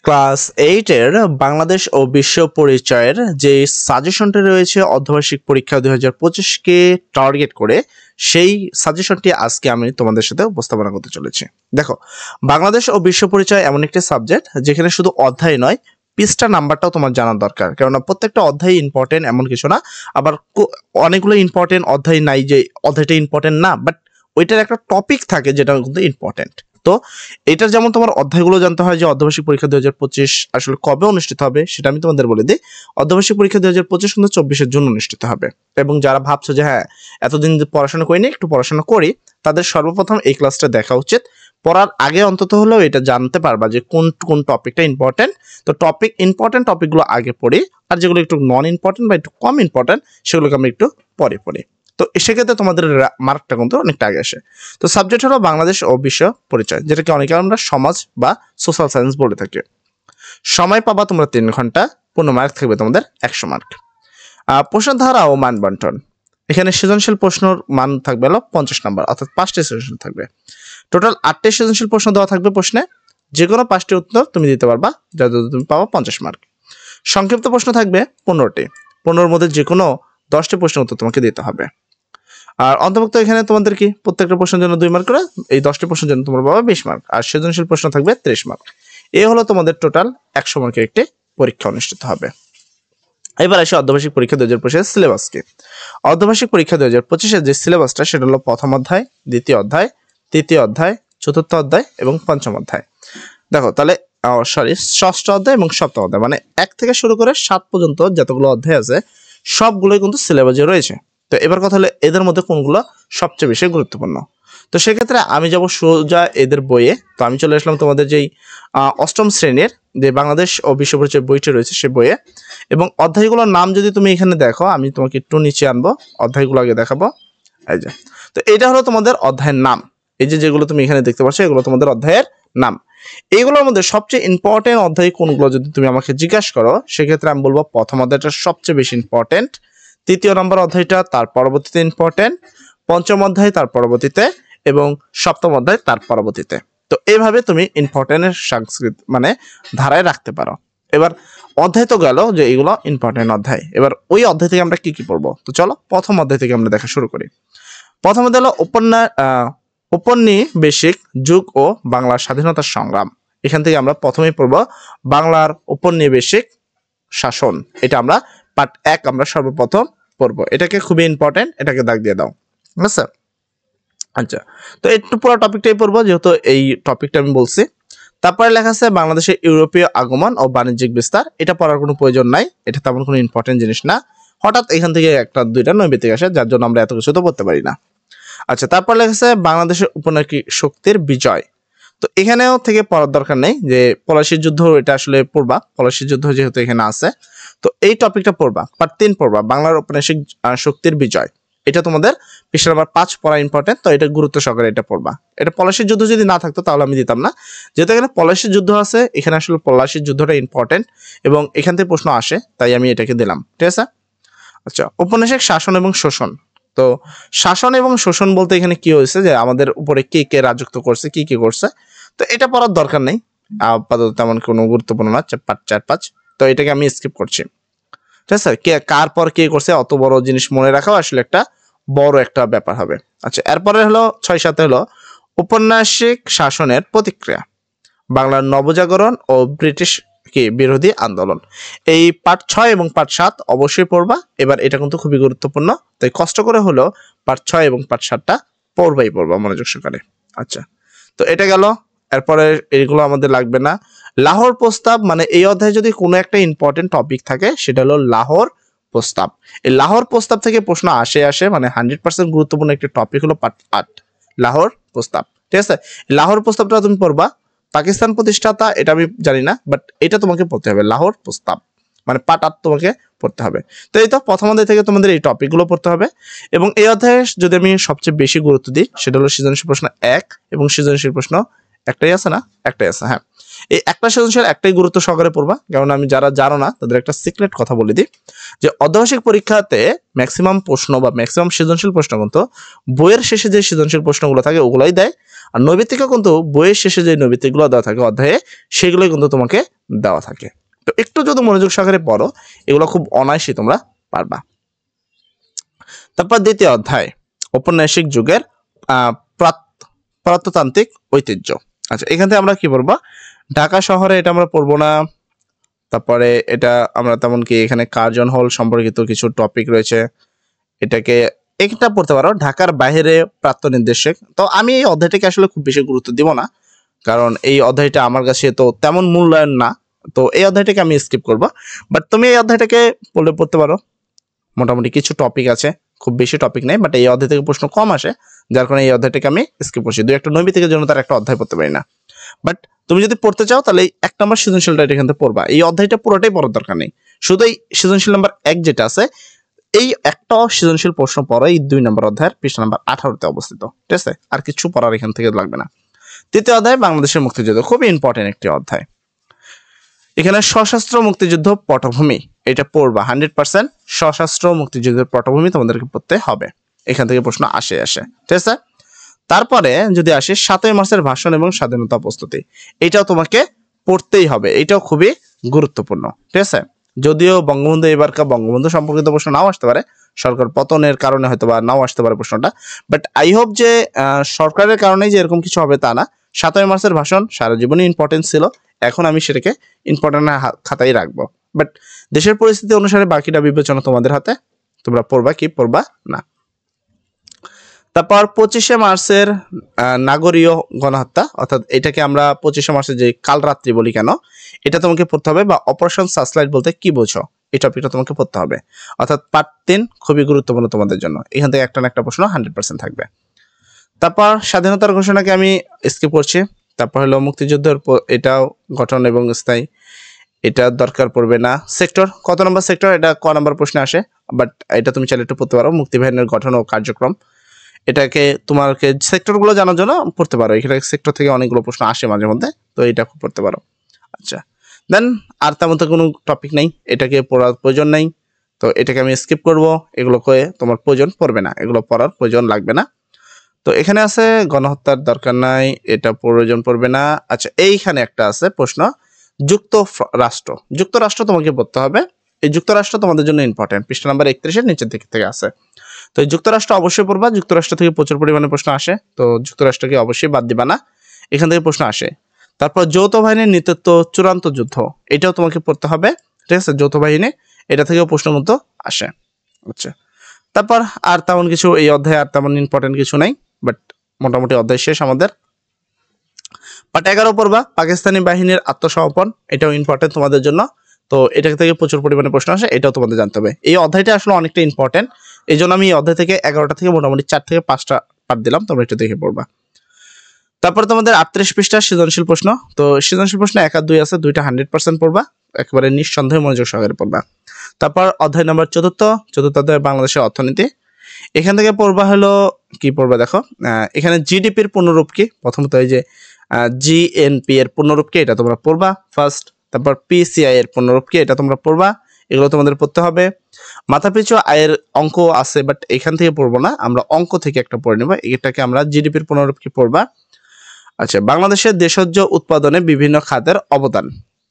Class 8 এর বাংলাদেশ ও বিশ্ব পরিচয়ের যে সাজেশনটি রয়েছে অর্ধবার্ষিক পরীক্ষা 2025 কে টার্গেট করে সেই সাজেশনটি আজকে আমি তোমাদের সাথে উপস্থাপনা করতে চলেছি। দেখো, বাংলাদেশ ও বিশ্ব পরিচয় এমন একটি সাবজেক্ট যেখানে শুধু অধ্যায় নয়, পৃষ্ঠা নাম্বারটাও তোমার জানা দরকার, কেননা প্রত্যেকটা অধ্যায় ইম্পর্টেন্ট এমন কিছু না, আবার অনেকগুলো ইম্পর্টেন্ট অধ্যায় নাই যে অধ্যায়টা ইম্পর্টেন্ট না, বাট ওইটার একটা টপিক থাকে যেটা কিন্তু ইম্পর্টেন্ট। তো এটার যেমন তোমার অধ্যায়গুলো জানতে হয় যে অর্ধবার্ষিক পরীক্ষা 2025 আসলে কবে অনুষ্ঠিত হবে সেটা আমি তোমাদের বলে দিই। অর্ধবার্ষিক পরীক্ষা 2025 কিন্তু 24 জুন অনুষ্ঠিত হবে, এবং যারা ভাবছো যে হ্যাঁ এতদিন পড়াশোনা করিনি একটু পড়াশোনা করি, তাদের সর্বপ্রথম এই ক্লাসটা দেখা উচিত। পড়ার আগে অন্তত হলেও এটা জানতে পারবা যে কোন কোন টপিকটা ইম্পর্টেন্ট। তো ইম্পর্টেন্ট টপিকগুলো আগে পড়ি, আর যেগুলো একটু নন ইম্পর্টেন্ট বা একটু কম ইম্পর্টেন্ট সেগুলোকে আমরা একটু পরে পড়ি। তো সেক্ষেত্রে তোমাদের মার্কটা কিন্তু অনেকটা আগে আসে। তো সাবজেক্ট হলো বাংলাদেশ ও বিশ্ব পরিচয়, যেটাকে অনেকে আমরা সমাজ বা সোশ্যাল সায়েন্স বলে থাকি। সময় পাবা তোমরা 3 ঘন্টা, পূর্ণ মার্ক থাকবে তোমাদের 100 মার্ক। প্রশ্ন ধারা ও মান বন্টন, এখানে সৃজনশীল প্রশ্নর মান থাকবে হলো 50 নম্বর, অর্থাৎ 5টি সৃজনশীল থাকবে। টোটাল 8টি সৃজনশীল প্রশ্ন দেওয়া থাকবে প্রশ্নে, যে কোনো 5টি উত্তর তুমি দিতে পারবা, যাতে তুমি পাবা 50 মার্ক। সংক্ষিপ্ত প্রশ্ন থাকবে 15টি, 15-এর মধ্যে যে কোনো 10টি প্রশ্নের উত্তর তোমাকে দিতে হবে। আর অন্তর্ভুক্ত এখানে তোমাদের কি প্রত্যেকটা প্রশ্নের জন্য 2 মার্ক করে, এই 10টি প্রশ্নের জন্য তোমরা পাবে 20 মার্ক, আর সৃজনশীল প্রশ্ন থাকবে 30 মার্ক। এই হলো তোমাদের টোটাল 100 মার্কের একটি পরীক্ষা অনুষ্ঠিত হবে। এবার আসি অর্ধবার্ষিক পরীক্ষা 2025 সিলেবাস কি। অর্ধবার্ষিক পরীক্ষা 2025 যে সিলেবাসটা সেটা হলো প্রথম অধ্যায়, দ্বিতীয় অধ্যায়, তৃতীয় অধ্যায়, চতুর্থ অধ্যায় এবং পঞ্চম অধ্যায়। দেখো তাহলে ষষ্ঠ অধ্যায় এবং সপ্তম অধ্যায়, মানে 1 থেকে শুরু করে 7 পর্যন্ত যতগুলো অধ্যায় আছে সবগুলোই কিন্তু সিলেবাসে রয়েছে। তো এবার কথা হলো এদের মধ্যে কোনগুলো সবচেয়ে বেশি গুরুত্বপূর্ণ। তো সেক্ষেত্রে আমি যাব সোজা এদের বইয়ে। তো আমি চলে আসলাম তোমাদের যেই 8ম শ্রেণীর যে বাংলাদেশ ও বিশ্ব পরিচয় বইটি রয়েছে সে বইয়ে, এবং অধ্যায়গুলোর নাম যদি তুমি এখানে দেখো, আমি তোমাকে একটু নিচে আনবো, অধ্যায়গুলো আগে দেখাবো। এই যে, তো এটা হলো তোমাদের অধ্যায়ের নাম। এই যে যেগুলো তুমি এখানে দেখতে পাচ্ছ এগুলো তোমাদের অধ্যায়ের নাম। এইগুলোর মধ্যে সবচেয়ে ইম্পর্টেন্ট অধ্যায় কোনগুলো যদি তুমি আমাকে জিজ্ঞাসা করো, সেক্ষেত্রে আমি বলবো প্রথম অধ্যায়টা সবচেয়ে বেশি ইম্পর্টেন্ট, তৃতীয় নম্বর অধ্যায়টা তার পরবর্তীতে ইম্পর্টেন্ট, পঞ্চম অধ্যায় তার পরবর্তীতে, এবং সপ্তম অধ্যায় তার পরবর্তীতে। তো এইভাবে তুমি ইম্পর্টেন্টের সংস্কৃত মানে ধারায় রাখতে পারো। এবার অধ্যায় তো গেল যে এগুলো ইম্পর্টেন্ট অধ্যায়, এবার ওই অধ্যায় থেকে আমরা কি কি পড়বো। তো চলো প্রথম অধ্যায় থেকে আমরা দেখা শুরু করি। প্রথম অধ্যায় হলো ঔপনিবেশিক যুগ ও বাংলার স্বাধীনতার সংগ্রাম। এখান থেকে আমরা প্রথমেই পড়বো বাংলার ঔপনিবেশিক শাসন। এটা আমরা পার্ট 1 আমরা সর্বপ্রথম পড়বো। এটাকে খুবই ইম্পর্টেন্ট, এটাকে দাগ দিয়ে দাও, ঠিক আছে? আচ্ছা, তো একটু পুরো টপিকটাই পড়বো যেহেতু এই টপিকটা আমি বলছি। তারপরে লেখা আছে বাংলাদেশের ইউরোপীয় আগমন ও বাণিজ্যিক বিস্তার। এটা পড়ার কোনো প্রয়োজন নাই, এটা তেমন কোনো ইম্পর্টেন্ট জিনিস না। হঠাৎ এখান থেকে একটা দুইটা নৈবেদিক আসে, যার জন্য আমরা এত কিছু তো পড়তে পারি না। আচ্ছা, তারপর লেখা আছে বাংলাদেশের উপনায়কি শক্তির বিজয়। তো এখানেও থেকে পড়ার দরকার নেই, যে পলাশীর যুদ্ধ এটা আসলে পড়বা, পলাশীর যুদ্ধ যেহেতু এখানে আছে। তো এই টপিকটা পড়বা, পার্ট 3 পড়বা বাংলার ঔপনিবেশিক শক্তির বিজয়। এটা তোমাদের পৃষ্ঠা নাম্বার 5 পড়া ইম্পর্টেন্ট, তো এটা গুরুত্ব সহকারে এটা পড়বা। এটা পলাশীর যুদ্ধ যদি না থাকতো তাহলে আমি দিতাম না, যেহেতু এখানে পলাশীর যুদ্ধ আছে, এখানে আসলে পলাশীর যুদ্ধটা ইম্পর্টেন্ট এবং এখান থেকে প্রশ্ন আসে, তাই আমি এটাকে দিলাম, ঠিক আছে? আচ্ছা, ঔপনিবেশিক শাসন এবং শোষণ। তো শাসন এবং শোষণ বলতে এখানে কি হয়েছে, যে আমাদের উপরে কে কে রাজত্ব করছে, কি কি করছে। তো এটা পড়ার দরকার নেই, আপাতত তেমন কোনো গুরুত্বপূর্ণ না, 4-5। তো এটাকে আমি স্কিপ করছি, ঠিক আছে? কে কার পর কে করছে অত বড় জিনিস মনে রাখাও আসলে একটা বড় একটা ব্যাপার হবে। আচ্ছা, এরপরে হলো 6-7 হলো ঔপন্যাসিক শাসনের প্রতিক্রিয়া, বাংলার নবজাগরণ ও ব্রিটিশ বিরোধী আন্দোলন। এই পার্ট 6 এবং পার্ট 7 অবশ্যই পড়বা। এবার এটা কিন্তু খুবই গুরুত্বপূর্ণ, তাই কষ্ট করে হলো পার্ট 6 এবং পার্ট 7টা পড়বা মনোযোগ সহকারে। আচ্ছা, তো এটা গেল। এরপরে এগুলো আমাদের লাগবে না। লাহোর প্রস্তাব, মানে এই অধ্যায়ে যদি কোনো একটা ইম্পর্টেন্ট টপিক থাকে সেটা হলো লাহোর প্রস্তাব। এই লাহোর প্রস্তাব থেকে প্রশ্ন আসে, মানে 100% গুরুত্বপূর্ণ একটি টপিক হলো পার্ট 8 লাহোর প্রস্তাব, ঠিক আছে? লাহোর প্রস্তাবটা তুমি পড়বা। পাকিস্তান প্রতিষ্ঠাতা এটা আমি জানি না, বাট এটা তোমাকে পড়তে হবে, লাহোর প্রস্তাব মানে পার্ট 8 তোমাকে পড়তে হবে। তো এই তো প্রথম অধ্যায় থেকে তোমাদের এই টপিকগুলো পড়তে হবে। এবং এই অধ্যায়ে যদি আমি সবচেয়ে বেশি গুরুত্ব দিই সেটা হলো সৃজনশীল প্রশ্ন 1 এবং সৃজনশীল প্রশ্ন একটাই আছে না? একটাই আছে, হ্যাঁ। এই একটা সৃজনশীল একটাই গুরুত্ব সহকারে পড়বা, কারণ আমি যারা জানো না তাদের একটা সিক্রেট কথা বলে দিই, যে অর্ধবার্ষিক পরীক্ষাতে ম্যাক্সিমাম প্রশ্ন বা ম্যাক্সিমাম সৃজনশীল প্রশ্ন কিন্তু বইয়ের শেষে যে সৃজনশীল প্রশ্নগুলো থাকে ওগুলোই দেয়, আর নৈবিত্তিকও কিন্তু বইয়ের শেষে যে নৈবিত্তিকগুলো দেওয়া থাকে অধ্যায়ে সেগুলোই কিন্তু তোমাকে দেওয়া থাকে। তো একটু যদি মনোযোগ সহকারে পড়ো এগুলো খুব অনায়াসই তোমরা পারবা। তারপর দ্বিতীয় অধ্যায় ঔপন্যাসিক যুগের প্রত্নতান্ত্রিক ঐতিহ্য। আচ্ছা, এখান থেকে আমরা কি পড়বো? ঢাকা শহরে এটা আমরা পড়বো না। তারপরে এটা আমরা তেমন কি এখানে কার্জন হল সম্পর্কিত কিছু টপিক রয়েছে, এটাকে একটা পড়তে পারো। ঢাকার বাইরে প্রাপ্ত নির্দেশক, তো আমি এই অধ্যায়টাকে আসলে খুব বেশি গুরুত্ব দিব না, কারণ এই অধ্যায়টা আমার কাছে তো তেমন মূল্যায়ন না, তো এই অধ্যায়টাকে আমি স্কিপ করব। বাট তুমি এই অধ্যায়টাকে পড়তে পারো, মোটামুটি কিছু টপিক আছে, খুব বেশি টপিক নেই, বাট এই অধ্যায় থেকে প্রশ্ন কম আসে, যার কারণে এই অধ্যায়টাকে আমি স্কিপ করছি। দুই একটা নৈবিত্তিকের জন্য তার একটা অধ্যায় পড়তে পারি না, বাট তুমি যদি পড়তে চাও তাহলে এক নম্বর সৃজনশীলটা এখান থেকে পড়বা। এই অধ্যায়টা পুরোটাই পড়ার দরকার নেই, শুধু এই সৃজনশীল নাম্বার 1 যেটা আছে এই একটা সৃজনশীল প্রশ্ন পড়া, এই 2 নম্বর অধ্যায়ের পৃষ্ঠা নাম্বার 18-তে অবস্থিত, ঠিক আছে? আর কিছু পড়ার এখান থেকে লাগবে না। তৃতীয় অধ্যায় বাংলাদেশের মুক্তিযুদ্ধ, খুবই ইম্পর্টেন্ট একটি অধ্যায়। এখানে সশস্ত্র মুক্তিযুদ্ধ পটভূমি, এটা পড়বা 100%। সশস্ত্র মুক্তিযুদ্ধের পটভূমি তোমাদেরকে পড়তে হবে, এখান থেকে প্রশ্ন আসে, ঠিক আছে? তারপরে যদি আসে 7ই মার্চের ভাষণ এবং স্বাধীনতা প্রস্তুতি, এটাও তোমাকে পড়তেই হবে, এটাও খুবই গুরুত্বপূর্ণ, ঠিক আছে? যদিও বঙ্গবন্ধু এবারকার বঙ্গবন্ধু সম্পর্কিত প্রশ্ন নাও আসতে পারে, সরকার পতনের কারণে হয়তো বা নাও আসতে পারে প্রশ্নটা, বাট আই হোপ যে সরকারের কারণেই যে এরকম কিছু হবে তা না। 7ই মার্চের ভাষণ সারা জীবনই ইম্পর্টেন্ট ছিল, এখন আমি সেটাকে ইম্পর্টেন্ট খাতায় রাখবো, বাট দেশের পরিস্থিতি অনুসারে বাকিটা বিবেচনা তোমাদের হাতে, তোমরা পড়বা কি পড়বা না। তারপর 25শে মার্চের নাগরীয় গণহত্যা, অর্থাৎ এটাকে আমরা 25শে মার্চের যে কাল রাত্রি বলি কেন, এটা তোমাকে পড়তে হবে, বা অপারেশন সার্চলাইট বলতে কি বোঝো এই টপিকটা তোমাকে পড়তে হবে। অর্থাৎ পার্ট 3 খুবই গুরুত্বপূর্ণ তোমাদের জন্য, এখান থেকে একটা না একটা প্রশ্ন 100% থাকবে। তারপর স্বাধীনতার ঘোষণাকে আমি স্কিপ করছি। তারপর হলো মুক্তিযুদ্ধের এটাও গঠন এবং স্থায়ী, এটা দরকার পড়বে না। সেক্টর, কত নম্বর সেক্টর, এটা ক নম্বর প্রশ্নে আসে, বাট এটা তুমি চাইলে একটু পড়তে পারো। মুক্তিবাহিনীর গঠন ও কার্যক্রম, এটাকে তোমাকে সেক্টরগুলো জানার জন্য পড়তে পারো, এখানে সেক্টর থেকে অনেকগুলো প্রশ্ন আসে মাঝে মধ্যে, তো এটা খুব পড়তে পারো। আচ্ছা, দেন আর তেমন তো কোনো টপিক নেই, এটাকে পড়ার প্রয়োজন নেই, তো এটাকে আমি স্কিপ করব। এগুলোকে তোমার প্রয়োজন পড়বে না, এগুলো পড়ার প্রয়োজন লাগবে না। তো এখানে আছে গণহত্যার দরকার নাই, এটা প্রয়োজন পড়বে না। আচ্ছা, এইখানে একটা আছে প্রশ্ন, যুক্তরাষ্ট্র তোমাকে পড়তে হবে। এই যুক্তরাষ্ট্র তোমাদের জন্য ইম্পর্টেন্ট, পৃষ্ঠা নাম্বার 31-এর নিচের দিক থেকে আছে, তো যুক্তরাষ্ট্র অবশ্যই পড়বা। যুক্তরাষ্ট্র থেকে প্রচুর পরিমাণে প্রশ্ন আসে, তো যুক্তরাষ্ট্রকে অবশ্যই বাদ দিবা না, এখান থেকে প্রশ্ন আসে। তারপর যৌথ বাহিনীর নেতৃত্ব চূড়ান্ত যুদ্ধ, এটাও তোমাকে পড়তে হবে, ঠিক আছে? যৌথ বাহিনী, এটা থেকেও প্রশ্ন মতো আসে। আচ্ছা, তারপর আর তেমন কিছু এই অধ্যায়ে আর তেমন ইম্পর্টেন্ট কিছু নাই, বাট মোটামুটি অধ্যায় শেষ আমাদের। পার্ট 11 পড়বা, পাকিস্তানি বাহিনীর আত্মসমর্পণ, এটাও ইম্পর্টেন্ট তোমাদের জন্য, তো এটা থেকে প্রচুর পরিমাণে প্রশ্ন আসে, এটাও তোমাদের জানতে হবে। এই অধ্যায়টা আসলে অনেকটা ইম্পর্টেন্ট, এই জন্য আমি এই অধ্যায় থেকে 11টা থেকে মোটামুটি 4 থেকে 5টা পার্ট দিলাম, তোমরা একটু দেখে পড়বা। তারপর তোমাদের 38 পৃষ্ঠা সৃজনশীল প্রশ্ন, তো সৃজনশীল প্রশ্ন 1 আর 2 আছে, দুইটা 100% পড়বা, একেবারে নিঃসন্দেহে মনোযোগ সহকারে পড়বা। তারপর অধ্যায় নাম্বার 4 অধ্যায় বাংলাদেশের অর্থনীতি, এখান থেকে পড়বা হলো কি পড়বা দেখো, এখানে জিডিপির পূর্ণরূপ কি, প্রথমত এই যে জিএনপি এর পূর্ণরূপ কি, এটা তোমরা পড়বা ফার্স্ট। তারপর পিসিআই এর পূর্ণরূপ কি, এটা তোমরা পড়বা, এগুলো তোমাদের পড়তে হবে। মাথাপিছু আয়ের অঙ্ক আছে, বাট এখান থেকে পড়বো না, আমরা অঙ্ক থেকে একটা পড়ে নেব, এটাকে আমরা জিডিপির পূর্ণরূপ কি পড়বা। আচ্ছা, বাংলাদেশের দেশজ উৎপাদনে বিভিন্ন খাতের অবদান,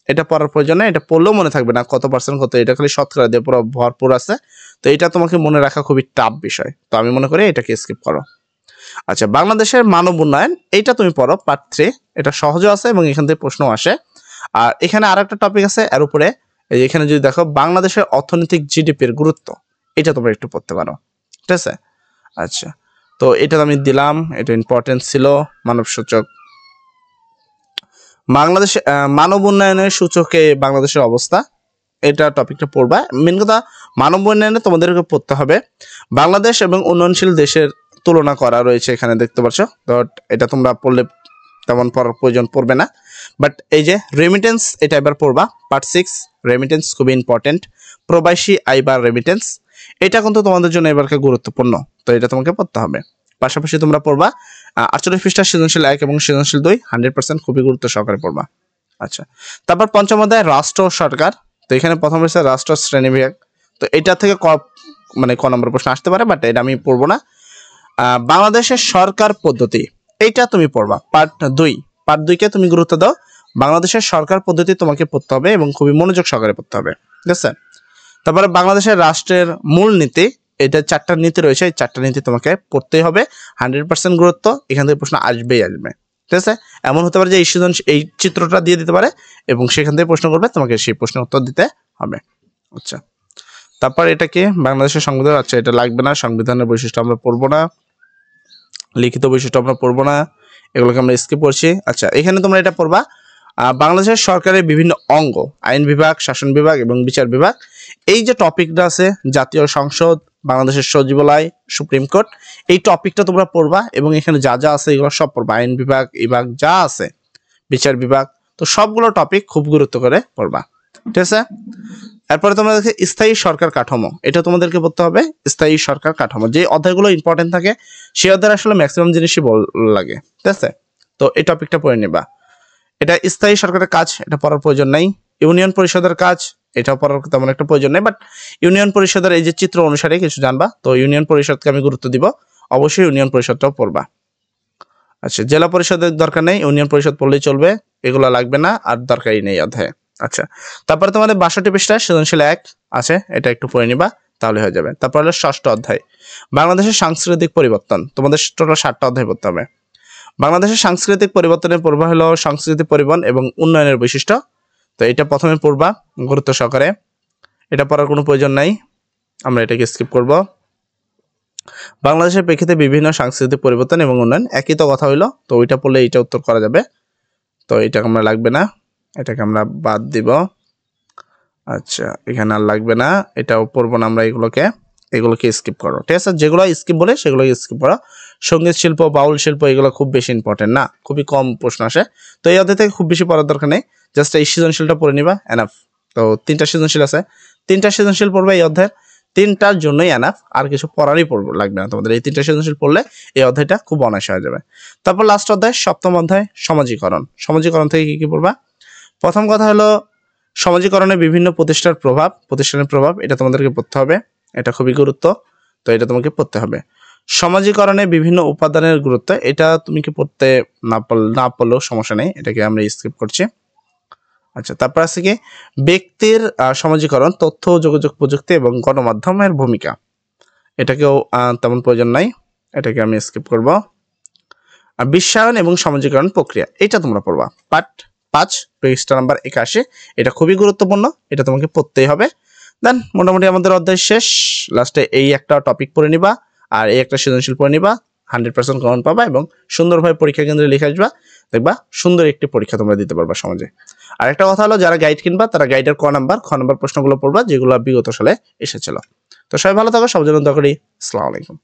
এটা পড়ার প্রয়োজন নেই, এটা পড়লেও মনে থাকবে না কত পার্সেন্ট কত, এটা খালি শতকরা দিয়ে পুরো ভরপুর আছে, তো এটা তোমাকে মনে রাখা খুবই টাফ বিষয়, তো আমি মনে করি এটাকে স্কিপ করো। আচ্ছা, বাংলাদেশের মানব উন্নয়ন, এইটা তুমি পড়ো পার্ট 3, এটা সহজও আছে এবং এখান থেকে প্রশ্ন আসে। আর এখানে আর একটা টপিক আছে এর উপরে, এখানে যদি দেখো বাংলাদেশের অর্থনৈতিক জিডিপির গুরুত্ব, এটা তোমরা একটু পড়তে পারো, ঠিক আছে? আচ্ছা, তো এটা আমি দিলাম, এটা ইম্পর্টেন্ট ছিল। মানব সূচক, বাংলাদেশে মানব উন্নয়নের সূচকে বাংলাদেশের অবস্থা, এটা টপিকটা পড়বা। মেন কথা, মানব উন্নয়নে তোমাদেরকে পড়তে হবে বাংলাদেশ এবং উন্নয়নশীল দেশের তুলনা করা রয়েছে, এখানে দেখতে পাচ্ছ, বাট এটা তোমরা পড়লে তেমন পড়ার প্রয়োজন পড়বে না। বাট এই যে রেমিটেন্স, এটা এবার পড়বা পার্ট 6, রেমিটেন্স খুবই ইম্পর্টেন্ট, প্রবাসী আয় বা রেমিটেন্স, এটা কিন্তু তোমাদের জন্য এবারকে গুরুত্বপূর্ণ, তো এটা তোমাকে পড়তে হবে। পাশাপাশি তোমরা পড়বা 48 পৃষ্ঠা সৃজনশীল 1 এবং সৃজনশীল 2 100% খুবই গুরুত্ব সহকারে পড়বা। আচ্ছা, তারপর পঞ্চম অধ্যায় রাষ্ট্র ও সরকার। তো এখানে প্রথম রয়েছে রাষ্ট্র শ্রেণীবিভাগ। তো এটা থেকে ক নম্বর প্রশ্ন আসতে পারে, বাট এটা আমি পড়বো না। বাংলাদেশের সরকার পদ্ধতি, এইটা তুমি পড়বা পার্ট 2 কে তুমি গুরুত্ব দাও। বাংলাদেশের সরকার পদ্ধতি তোমাকে পড়তে হবে এবং খুবই মনোযোগ সহকারে পড়তে হবে, ঠিক আছে। তারপরে বাংলাদেশের রাষ্ট্রের মূল নীতি, এটা 4টা নীতি রয়েছে, এই 4টা নীতি তোমাকে পড়তেই হবে। 100% গুরুত্ব, এখান থেকে প্রশ্ন আসবেই আসবে, ঠিক আছে। এমন হতে পারে যে এই চিত্রটা দিয়ে দিতে পারে এবং সেখান থেকে প্রশ্ন করবে, তোমাকে সেই প্রশ্নের উত্তর দিতে হবে। আচ্ছা, তারপর এটা কি বাংলাদেশের সংবিধান। আচ্ছা, এটা লাগবে না, সংবিধানের বৈশিষ্ট্য আমরা পড়বো না, লিখিত বৈশিষ্ট্য আমরা পড়বো না, এগুলোকে আমরা স্কিপ করছি। আচ্ছা, এখানে তোমরা এটা পড়বা বাংলাদেশের সরকারের বিভিন্ন অঙ্গ, আইন বিভাগ, শাসন বিভাগ এবং বিচার বিভাগ। এই যে টপিকটা আছে, জাতীয় সংসদ, বাংলাদেশের সচিবালয়, সুপ্রিম কোর্ট, এই টপিকটা তোমরা পড়বা এবং এখানে যা যা আছে এগুলো সব পড়বা। আইন বিভাগ, যা আছে, বিচার বিভাগ, তো সবগুলো টপিক খুব গুরুত্ব করে পড়বা, ঠিক আছে। এরপরে তোমাদেরকে স্থায়ী সরকার কাঠামো, এটা তোমাদেরকে পড়তে হবে। স্থায়ী সরকার কাঠামো, যে অধ্যায়গুলো ইম্পর্টেন্ট থাকে সেই অধ্যায় আসলে ম্যাক্সিমাম জিনিসই লাগে, ঠিক আছে। তো এই টপিকটা পড়ে নিবা। এটা স্থায়ী সরকারের কাজ, এটা পড়ার প্রয়োজন নাই। ইউনিয়ন পরিষদের কাজ, এটা পড়ার তেমন একটা প্রয়োজন নেই, বাট ইউনিয়ন পরিষদের এই যে চিত্র অনুসারে কিছু জানবা। তো ইউনিয়ন পরিষদকে আমি গুরুত্ব দিব, অবশ্যই ইউনিয়ন পরিষদটাও পড়বা। আচ্ছা, জেলা পরিষদের দরকার নেই, ইউনিয়ন পরিষদ পড়লেই চলবে, এগুলো লাগবে না আর দরকারই নেই অধ্যায়ে। আচ্ছা, তারপরে তোমাদের 62 পৃষ্ঠা সৃজনশীল 1 আছে, এটা একটু পড়ে নিবা, তাহলে হয়ে যাবে। তারপর হলো 6ষ্ঠ অধ্যায় বাংলাদেশের সাংস্কৃতিক পরিবর্তন। তোমাদের টোটাল 7টা অধ্যায় পড়তে হবে। বাংলাদেশের সাংস্কৃতিক পরিবর্তনের পড়বা হলো সাংস্কৃতিক পরিবহন এবং উন্নয়নের বৈশিষ্ট্য। তো এটা প্রথমে পড়বা গুরুত্ব সহকারে, এটা পড়ার কোনো প্রয়োজন নাই, আমরা এটাকে স্কিপ করব। বাংলাদেশের প্রেক্ষিতে বিভিন্ন সাংস্কৃতিক পরিবর্তন এবং উন্নয়ন, একই তো কথা হইলো, তো ওইটা পড়লে এইটা উত্তর করা যাবে। তো এটা আমরা লাগবে না, এটাকে আমরা বাদ দিব। আচ্ছা, এখানে আর লাগবে না, এটাও পড়বো না আমরা, এগুলোকে স্কিপ করো, ঠিক আছে। যেগুলো স্কিপ বলে সেগুলোকে স্কিপ করো। সঙ্গীত শিল্প, বাউল শিল্প, এগুলো খুব বেশি ইম্পর্টেন্ট না, খুবই কম প্রশ্ন আসে। তো এই অধ্যায় থেকে খুব বেশি পড়ার দরকার নেই, জাস্ট এই সৃজনশীলটা পড়ে নিবা, এনাফ। তো 3টা সৃজনশীল আছে, 3টা সৃজনশীল পড়বে এই অধ্যায়ের, 3টার জন্যই এনাফ, আর কিছু পড়ারই লাগবে না তোমাদের। এই 3টা সৃজনশীল পড়লে এই অধ্যায়টা খুব অনায়াসে হয়ে যাবে। তারপর লাস্ট অধ্যায় 7ম অধ্যায় সমাজীকরণ। সমাজীকরণ থেকে কি পড়বা? প্রথম কথা হলো সমাজীকরণে বিভিন্ন প্রতিষ্ঠানের প্রভাব, এটা তোমাদেরকে পড়তে হবে, এটা খুবই গুরুত্ব, তো এটা তোমাকে পড়তে হবে। সমাজীকরণে বিভিন্ন উপাদানের গুরুত্ব, এটা তুমি কি পড়তে না পড়লেও সমস্যা নেই, এটাকে আমরা স্কিপ করছি। আচ্ছা, তারপর আছে কি ব্যক্তির সমাজীকরণ, তথ্য যোগাযোগ প্রযুক্তি এবং গণমাধ্যমের ভূমিকা, এটাকেও তেমন প্রয়োজন নাই, এটাকে আমি স্কিপ করব। বিশ্বায়ন এবং সমাজীকরণ প্রক্রিয়া, এটা তোমরা পড়বা পার্ট 5 পৃষ্ঠা নাম্বার 81, এটা খুবই গুরুত্বপূর্ণ, এটা তোমাকে পড়তেই হবে। দেন মোটামুটি আমাদের অধ্যায় শেষ। লাস্টে এই একটা টপিক পড়ে নিবা আর এই একটা সৃজনশীল পড়ে নিবা, 100% কমন পাবা এবং সুন্দরভাবে পরীক্ষা কেন্দ্রে লিখে আসবা, দেখবা সুন্দর একটি পরীক্ষা তোমরা দিতে পারবা সমাজে। আর একটা কথা হলো, যারা গাইড কিনবা তারা গাইডের খ নাম্বার প্রশ্নগুলো পড়বা, যেগুলো বিগত সালে এসেছিল। তো সবাই ভালো থাকো, সবার জন্য দোয়া করি। আসসালামু আলাইকুম।